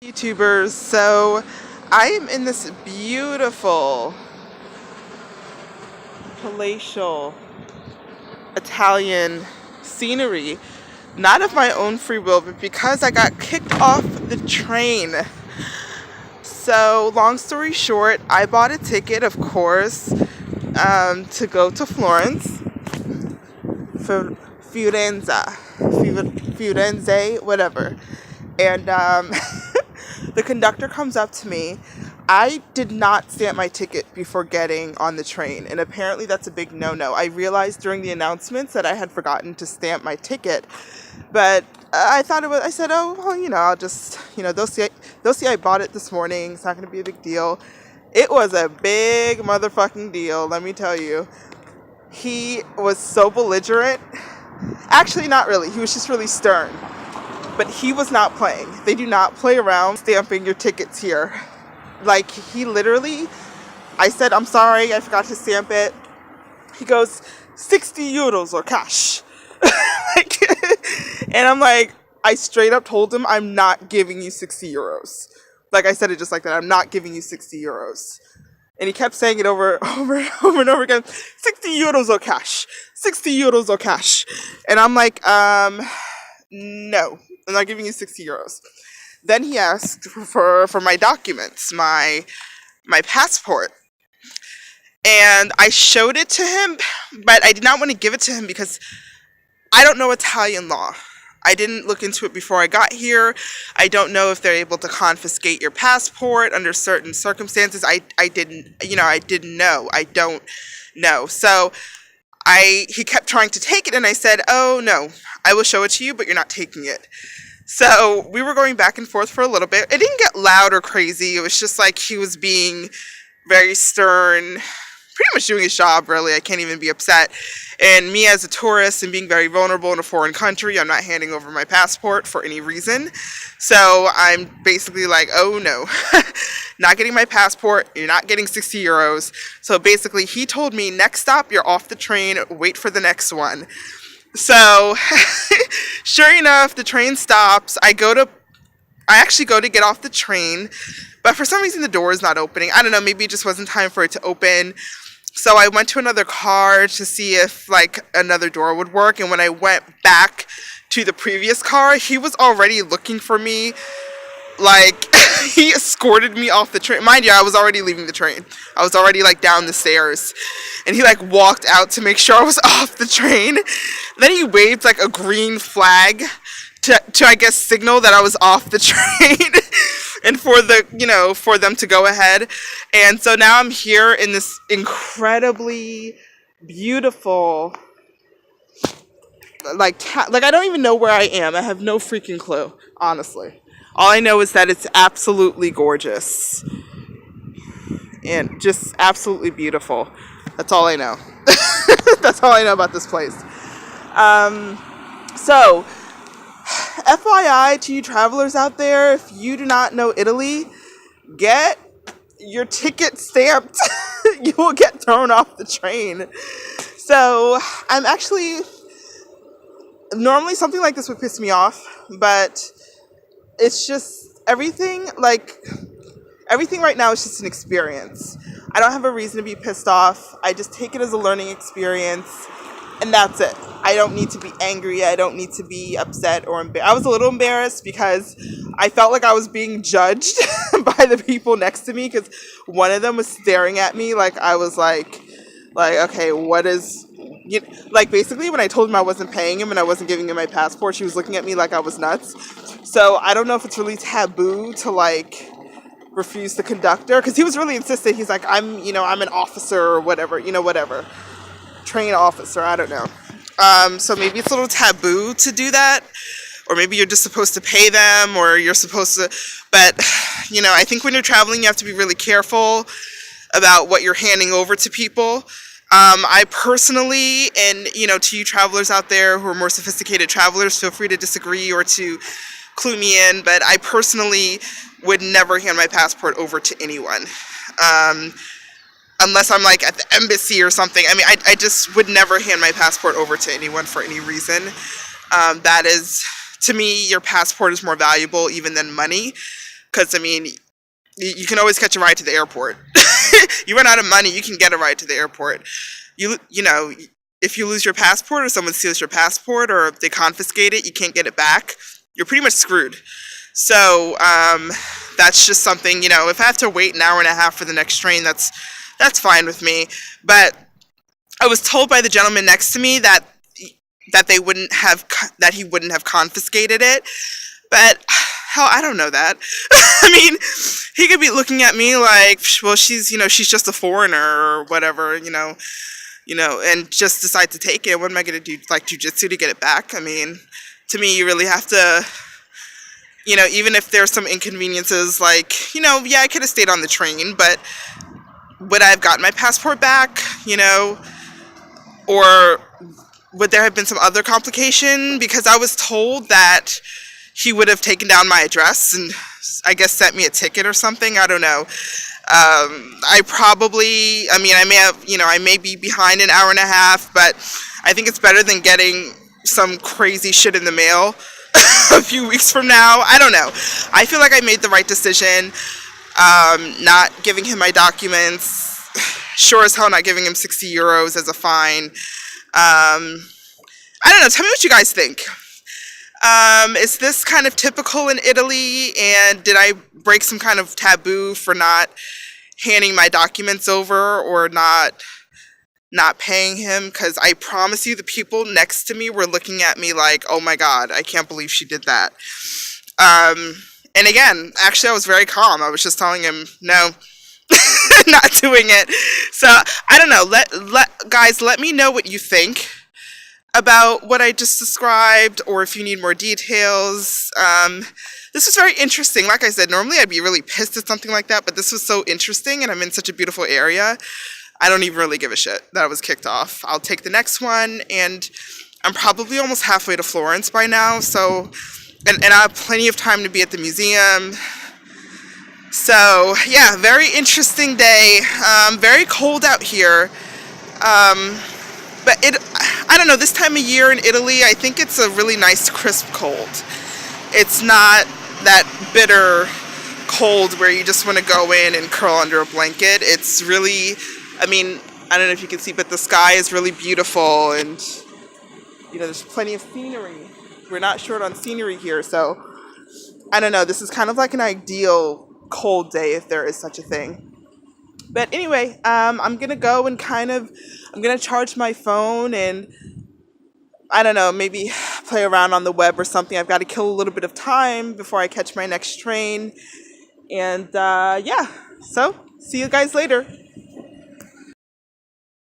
YouTubers, so I am in this beautiful palatial Italian scenery, not of my own free will, but because I got kicked off the train. So long story short, I bought a ticket, of course, to go to Florence, for Firenze, whatever. And the conductor comes up to me. I did not stamp my ticket before getting on the train, and apparently that's a big no-no. I realized during the announcements that I had forgotten to stamp my ticket, but I thought it was. I said, "Oh, well, I'll just, they'll see I bought it this morning. It's not going to be a big deal." It was a big motherfucking deal, let me tell you. He was so belligerent. Actually, not really. He was just really stern. But he was not playing. They do not play around stamping your tickets here. Like, he literally, I said, "I'm sorry, I forgot to stamp it." He goes, €60 or cash. And I'm like, I straight up told him, I'm not giving you €60. Like, I said it just like that. I'm not giving you €60. And he kept saying it over and over again. €60 or cash. €60 or cash. And I'm like, no, I'm not giving you €60. Then he asked for my documents, my passport. And I showed it to him, but I did not want to give it to him because I don't know Italian law. I didn't look into it before I got here. I don't know if they're able to confiscate your passport under certain circumstances. I didn't know. I don't know. So he kept trying to take it, and I said, "Oh, no, I will show it to you, but you're not taking it." So we were going back and forth for a little bit. It didn't get loud or crazy. It was just like he was being very stern, pretty much doing his job, really. I can't even be upset. And me as a tourist and being very vulnerable in a foreign country, I'm not handing over my passport for any reason. So I'm basically like, "Oh, no, not getting my passport. You're not getting €60. So basically he told me, "Next stop, you're off the train. Wait for the next one." So sure enough, the train stops. I actually go to get off the train, but for some reason the door is not opening. I don't know, maybe it just wasn't time for it to open. So I went to another car to see if another door would work. And when I went back to the previous car, he was already looking for me. He escorted me off the train. Mind you, I was already leaving the train. I was already down the stairs. And he walked out to make sure I was off the train. Then he waved a green flag to I guess signal that I was off the train. And for them to go ahead. And so now I'm here in this incredibly beautiful I don't even know where I am. I have no freaking clue, honestly. All I know is that it's absolutely gorgeous and just absolutely beautiful. That's all I know. That's all I know about this place. So FYI to you travelers out there, if you do not know Italy, get your ticket stamped. You will get thrown off the train. So I'm actually, normally something like this would piss me off, but it's just everything right now is just an experience. I don't have a reason to be pissed off. I just take it as a learning experience, and that's it. I don't need to be angry. I don't need to be upset or embarrassed. I was a little embarrassed because I felt like I was being judged by the people next to me, because one of them was staring at me like I was okay, what is... basically when I told him I wasn't paying him and I wasn't giving him my passport, she was looking at me like I was nuts. So I don't know if it's really taboo to refuse the conductor, because he was really insistent. He's like, I'm an officer or whatever, whatever. Train officer, I don't know. So maybe it's a little taboo to do that, or maybe you're just supposed to pay them, or you're supposed to, but I think when you're traveling, you have to be really careful about what you're handing over to people. I personally, and to you travelers out there who are more sophisticated travelers, feel free to disagree or to clue me in, but I personally would never hand my passport over to anyone. Unless I'm at the embassy or something. I mean, I just would never hand my passport over to anyone for any reason. That is, to me, your passport is more valuable even than money. Because, I mean, you can always catch a ride to the airport. You run out of money, you can get a ride to the airport. You know, if you lose your passport or someone steals your passport or if they confiscate it, you can't get it back. You're pretty much screwed. So that's just something, you know, if I have to wait an hour and a half for the next train, that's fine with me. But I was told by the gentleman next to me that he wouldn't have confiscated it. But hell, I don't know that. I mean, he could be looking at me like, well, she's just a foreigner or whatever, you know, and just decide to take it. What am I going to do, like jujitsu to get it back? I mean, to me, you really have to, you know, even if there's some inconveniences, like, you know, yeah, I could have stayed on the train, but would I have gotten my passport back, you know, or would there have been some other complication? Because I was told that he would have taken down my address and I guess sent me a ticket or something. I don't know. I may be behind an hour and a half, but I think it's better than getting some crazy shit in the mail a few weeks from now. I don't know. I feel like I made the right decision, not giving him my documents. Sure as hell not giving him 60 euros as a fine. I don't know. Tell me what you guys think. Is this kind of typical in Italy? And did I break some kind of taboo for not handing my documents over or not paying him? Because I promise you, the people next to me were looking at me like, oh my God, I can't believe she did that. And again, actually, I was very calm. I was just telling him, no, not doing it. So I don't know. Guys, let me know what you think about what I just described, or if you need more details. This was very interesting. Like I said, normally I'd be really pissed at something like that, but this was so interesting, and I'm in such a beautiful area. I don't even really give a shit that I was kicked off. I'll take the next one, and I'm probably almost halfway to Florence by now, so, and I have plenty of time to be at the museum. So, yeah, very interesting day. Very cold out here. But I don't know, this time of year in Italy, I think it's a really nice crisp cold. It's not that bitter cold where you just want to go in and curl under a blanket. It's really, I mean, I don't know if you can see, but the sky is really beautiful, and, you know, there's plenty of scenery. We're not short on scenery here, so I don't know. This is kind of like an ideal cold day, if there is such a thing. But anyway, I'm going to go and I'm going to charge my phone and, I don't know, maybe play around on the web or something. I've got to kill a little bit of time before I catch my next train. And, yeah, so see you guys later.